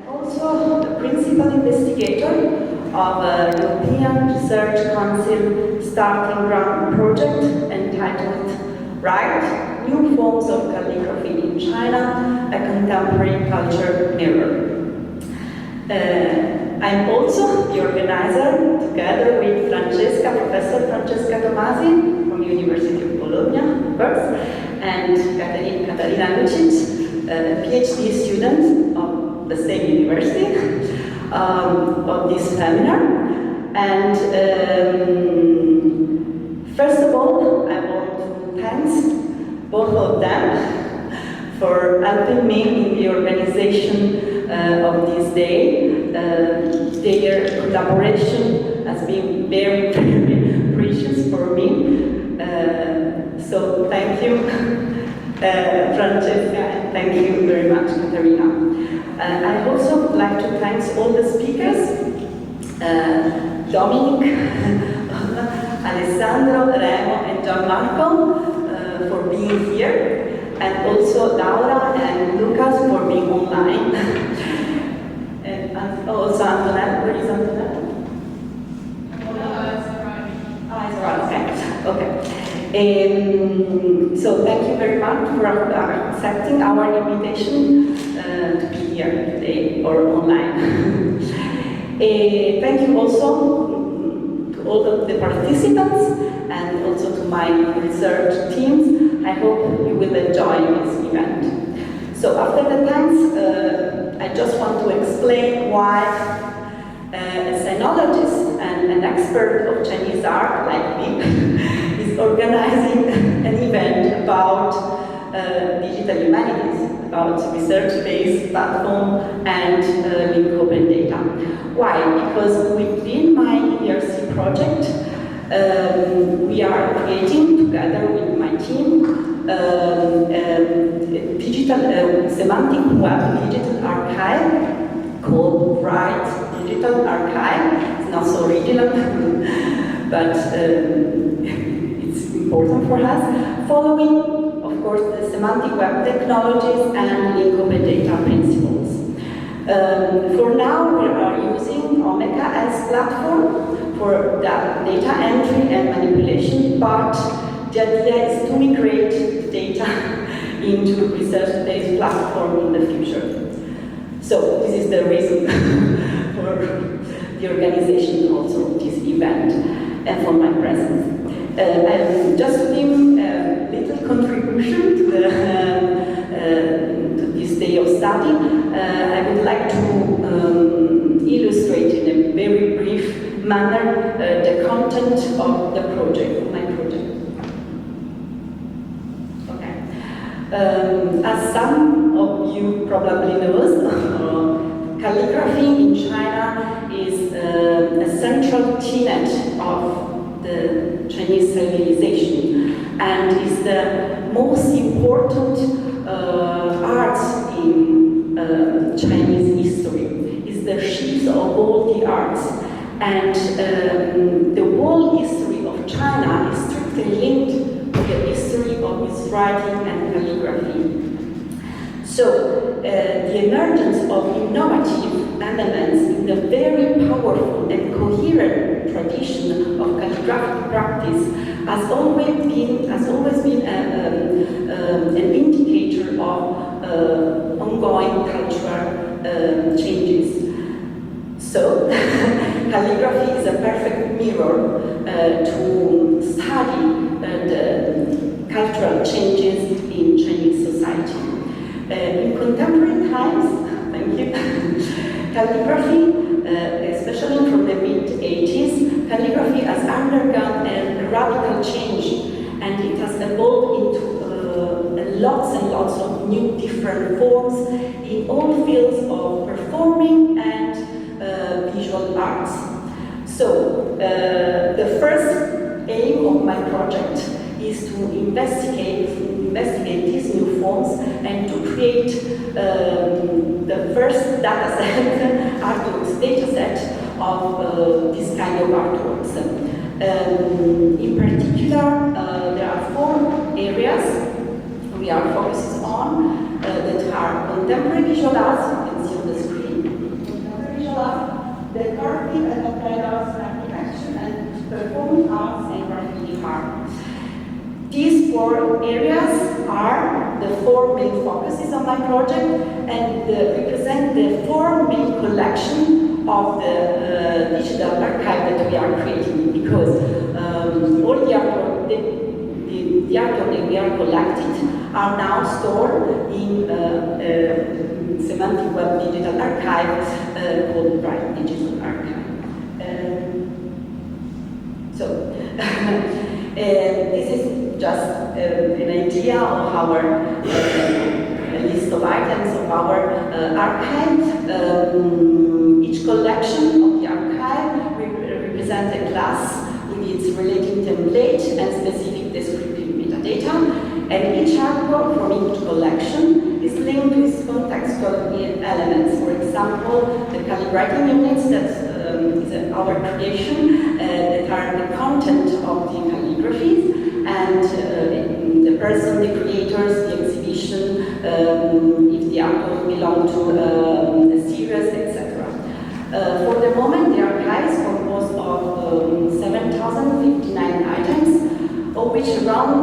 also the Principal Investigator of a European Research Council Starting Grant project entitled Write New Forms of Calligraphy in China, a Contemporary Culture Mirror. I'm also the organizer, together with Professor Francesca Tomasi from University of Bologna, first, and Katarina Lucic, a PhD student of the same university, of this seminar. And first of all, I want to thank both of them for helping me in the organization of this day. Their collaboration has been very, very precious for me. So thank you, Francesca, and thank you very much, Katarina. I also would like to thank all the speakers, Dominic, Alessandro, Remo, and Gianmarco for being here, and also Laura and Lucas for being online. And also Antonella, where is Antonella? It's okay. So thank you very much for accepting our invitation to be here today or online. Thank you also to all of the participants and also to my research teams. I hope you will enjoy this event. So after the thanks, I just want to explain why a sinologist and an expert of Chinese art like me is organizing an event about digital humanities, about ResearchSpace platform and link open data. Why? Because within my ERC project, we are creating together with my team digital semantic web digital archive called Write Digital Archive. It's not so original, but it's important for us. Following, of course, the semantic web technologies and link open data principles. For now, we are using Omeka as platform for data entry and manipulation, but the idea is to migrate the data into ResearchSpace platform in the future. So this is the reason for the organization also of this event and for my presence. And just to give a little contribution to this day of study, I would like to illustrate in a very brief manner the content of the project, of my project. As some of you probably know, calligraphy in China is a central tenet of the Chinese civilization and is the most important art in Chinese history. It's the sheath of all the arts, and the whole history of China is strictly linked to the history of its writing and calligraphy. So, the emergence of innovative elements in the very powerful and coherent tradition of calligraphic practice has always been an indicator of ongoing cultural changes. So, calligraphy is a perfect mirror to study the cultural changes in Chinese society. In contemporary times, thank you, calligraphy, especially from the mid-80s, calligraphy has undergone a radical change, and it has evolved into lots and lots of new different forms in all fields of performing and visual arts. So, the first aim of my project is to investigate these new forms and to create the first artworks data set of this kind of artworks. In particular, there are 4 areas we are focusing on that are contemporary visual arts, you can see on the screen, performing arts, and graffiti art. These 4 areas are the 4 main focuses of my project and represent the 4 main collections of the digital archive that we are creating, because all the artwork that we are collecting are now stored in Semantic Web Digital Archive called Bright Digital Archive. This is just an idea of our list of items of our archive. Each collection of the archive represents a class with its relating template and specific descriptive metadata, and each artwork from each collection is linked with contextual elements. For example, the calligraphy units that is our creation that are the content of the calligraphies, and the person, the creators, the exhibition, if the artwork belong to a series, etc. For the moment, the archive is composed of 7,059 items, of which around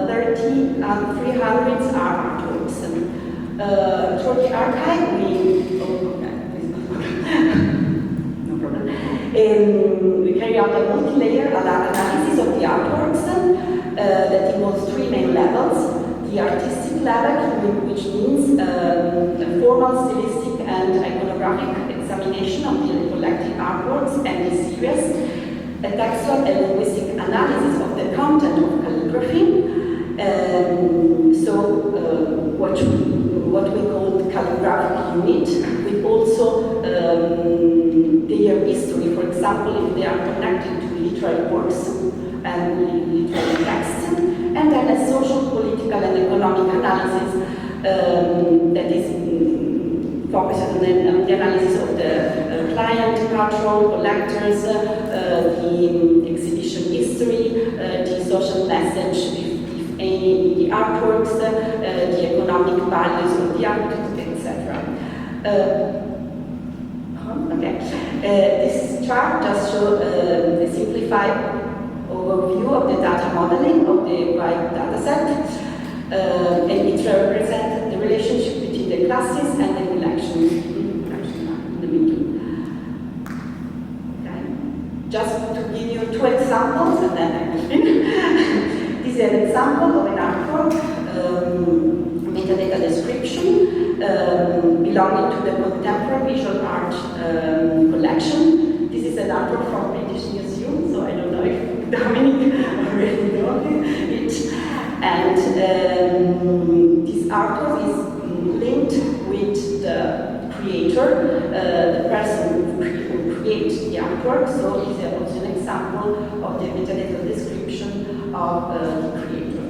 300 are artworks. For the archive, we carry out a multi-layer analysis of the artworks that involves 3 main levels. The artistic level, which means a formal, stylistic, and iconographic examination of the collected artworks and the series, a textual and linguistic analysis of the content of calligraphy, what we call the calligraphic unit, with also their history, for example, if they are connected to literary works and literary texts, and then a social, political, and economic analysis that is focused on the analysis of the client, cultural, collectors, the exhibition history, the social message, if any, the artworks, the economic values of the artist, etc. This chart just shows a simplified overview of the data modeling of the wide dataset, and it represents the relationship between the classes and the collections. Okay. Just to give you 2 examples, and then I will finish. This is an example of an artwork, metadata description, belonging to the contemporary visual art collection. This is an artwork from British Museum, so I don't know if Dominic already knows it. And this artwork is linked with the creator, the person who creates the artwork, so it's also an example of the metadata description of the creator.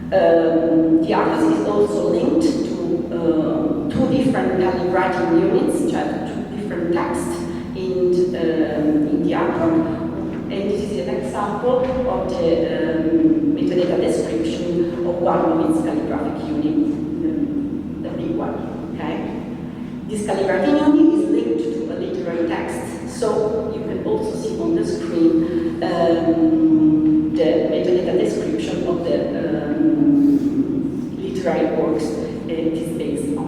The artist is also linked to 2 different calligraphy units, 2 different texts in the artwork. And this is an example of the metadata description of one of its calligraphic units, the big one. Okay? This calligraphy unit is linked to a literary text, so you can also see on the screen the metadata description of the literary works it is based on.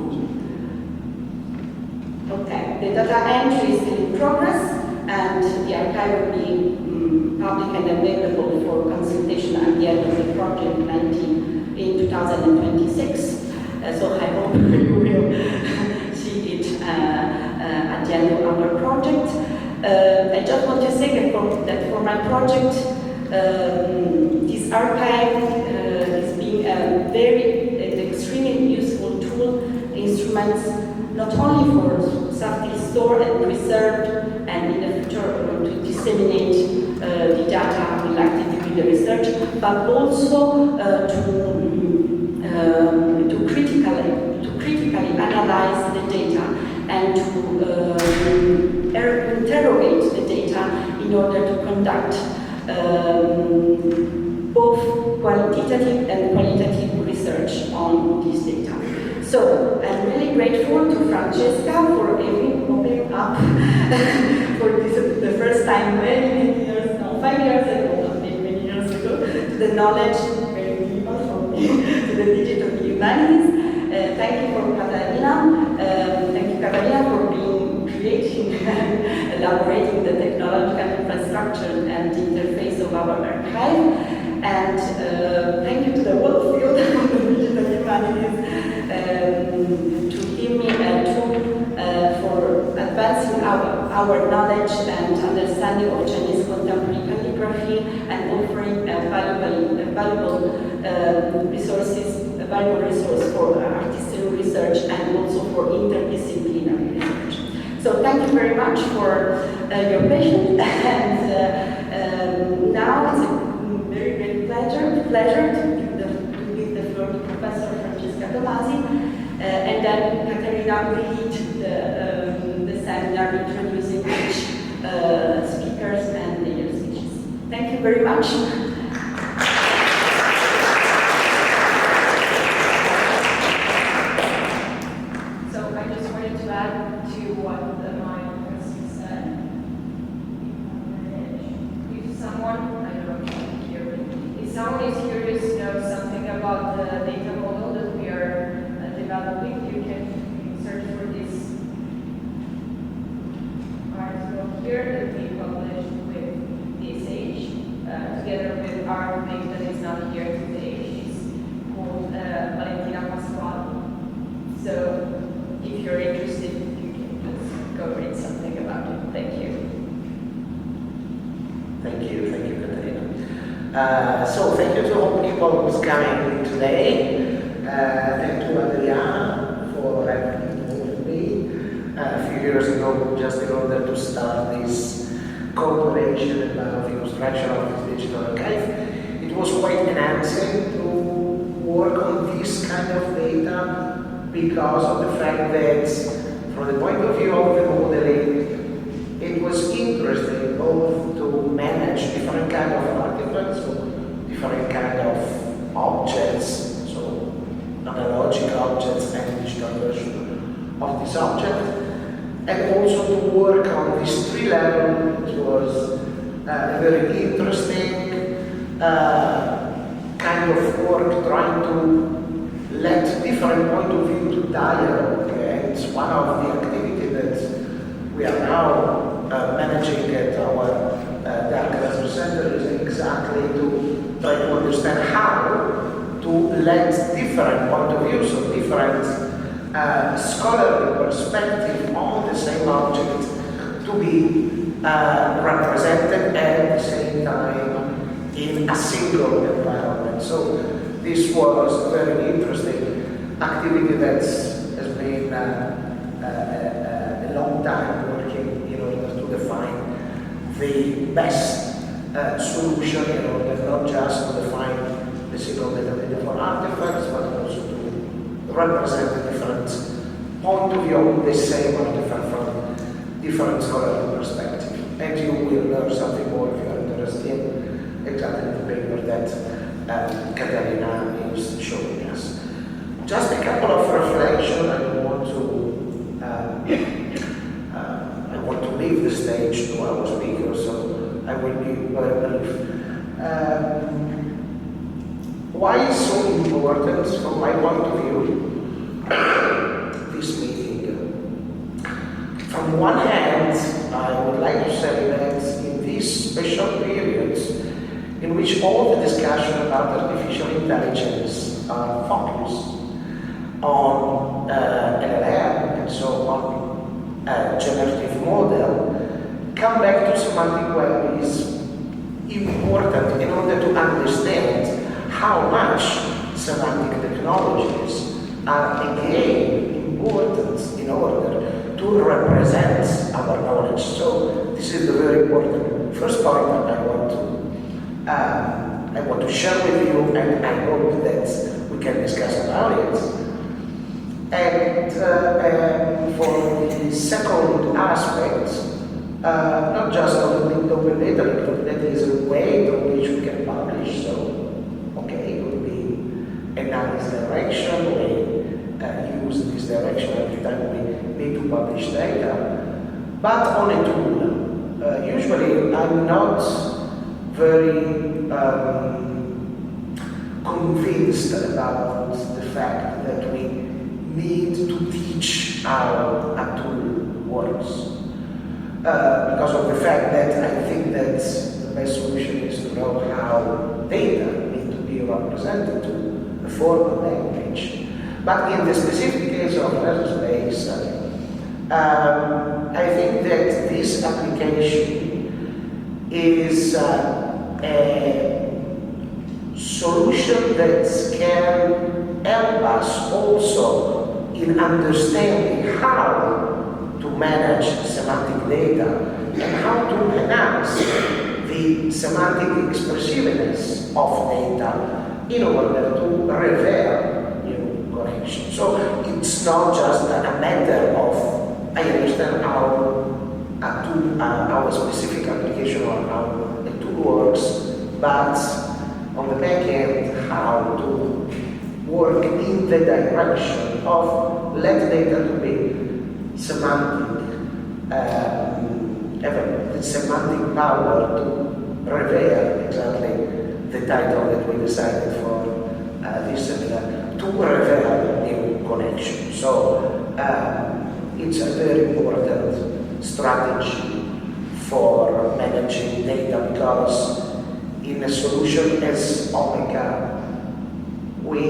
Okay, the data entry is still in progress, and the archive will be public and available for consultation at the end of the project in 2026. So I hope you will see it at the end of our project. I just want to say that for my project, this archive is being an extremely useful tool, instruments, not only for safely stored and preserved, and in the future to disseminate the data collected during the research, but also to critically analyze the data and to interrogate the data in order to conduct both quantitative and qualitative research on this data. So I'm really grateful to Francesca for opening up for this, the first time time, many years, no, 5 years ago, not many years ago, to the knowledge, very minimal for me, to the digital humanities. Thank you for Katarina. Thank you, Katarina, for creating and elaborating the technological infrastructure and the interface of our archive. And thank you to the whole field of the digital humanities to give me a tool for advancing our knowledge and understanding of Chinese contemporary calligraphy and offering valuable resource for artistic research and also for interdisciplinary research. So thank you very much for your patience, and now it's a very great pleasure to give the floor to Professor Francesca Tomasi, and then Katerina will lead the seminar, introducing each speakers and their speeches. Thank you very much. You can search for this article here that we published with DSH, together with our colleague that is not here today. She's called Valentina Pasquale. So if you're interested, you can just go read something about it. Thank you. Thank you, Katerina. So thank you to all people who's coming today. Thank you, Adriana, for having me a few years ago, just in order to start this cooperation about the construction of this digital archive. It was quite enhancing to work on this kind of data because of the fact that, from the point of view of the modeling, it was interesting both to manage different kind of artifacts, so different kind of objects, analogic objects and digital version of this object, and also to work on this tree level. It was a very interesting kind of work, trying to let different point of view to dialogue. And it's one of the activities that we are now managing at our Dark Research Center is exactly to try to understand how to let different point of view, so different scholarly perspective on the same object to be represented at the same time in a single environment. So this was a very interesting activity that has been a long time working in order to define the best solution in order not just to define the single metadata for artifacts, but also to represent a different point of view of the same artifact from different scholarly perspective. And you will learn something more if you are interested in exactly the paper that Katarina is showing us. Just a couple of reflections. I want to leave the stage to our speakers, so I will be very brief. Why is so important, from my point of view, this meeting? From one hand, I would like to say that in these special periods, in which all the discussion about artificial intelligence are focused on LLM and so on, generative model, come back to semantic web is important in order to understand how much semantic technologies are again important in order to represent our knowledge. So this is the very important first point that I want to share with you, and I hope that we can discuss about it. And for the second aspect, not just on the open data, that is a way in which we can publish. So it would be a nice direction. We use this direction every time we need to publish data, but on a tool. usually I'm not very convinced about the fact that we need to teach how a tool works. Because of the fact that I think that the best solution is to know how data need to be represented to a formal language. But in the specific case of ResearchSpace, I think that this application is a solution that can help us also in understanding how to manage semantic data and how to enhance the semantic expressiveness of data in order to reveal new connections. So it's not just a matter of I understand how a specific application or how a tool works, but on the back end, how to work in the direction of let data to be semantic, have the semantic power to reveal exactly the title that we decided for this seminar, to reveal new connections. So it's a very important strategy for managing data because in a solution as Omega, we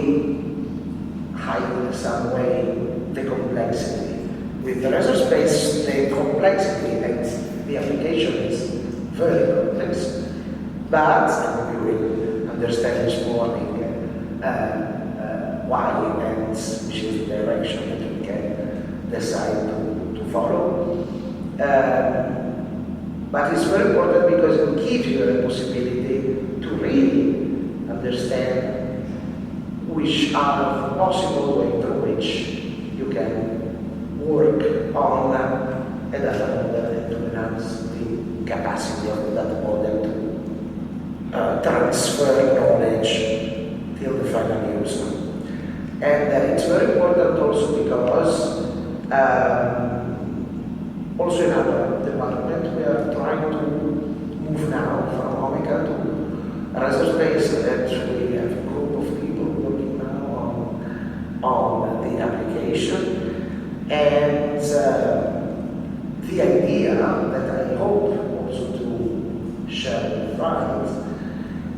hide in some way the complexity. With the ResearchSpace, the complexity and the application is very complex. But we will understand this morning why and which is the direction that we can decide to follow. But it's very important because it gives you the possibility to really understand which are the possible ways through which you can work on a data model to enhance the capacity of the data model to transfer knowledge till the final user. And it's very important also because also in our department we are trying to move now from Omega to ResearchSpace. Actually, we have a group of people working now on the application. And the idea that I hope also to share with friends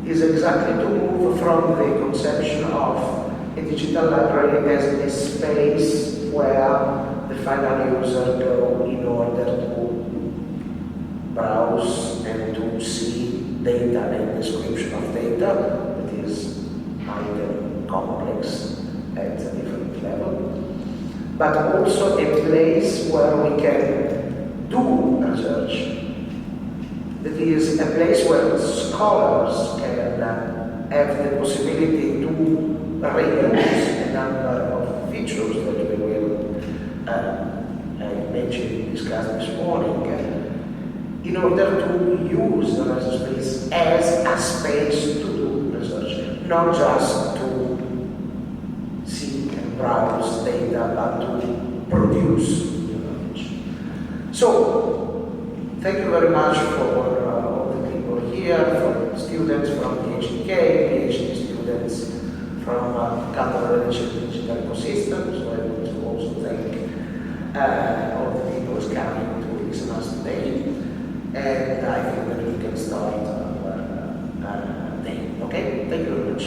is exactly to move from the conception of a digital library as a space where the final user go in order to browse and to see data and description of data that is either complex at a different level, but also a place where we can do research. That is a place where scholars can have the possibility to reuse a number of features that we will discuss this morning in order to use the ResearchSpace as a space to do research, not just to seek and browse data, but to produce knowledge. So, thank you very much for all the people here, from students from PhD, PhD students from Cultural Digital Ecosystem. So I want to also thank all the people who are coming to listen to us today. And I think that we can start our day. Okay? Thank you very much.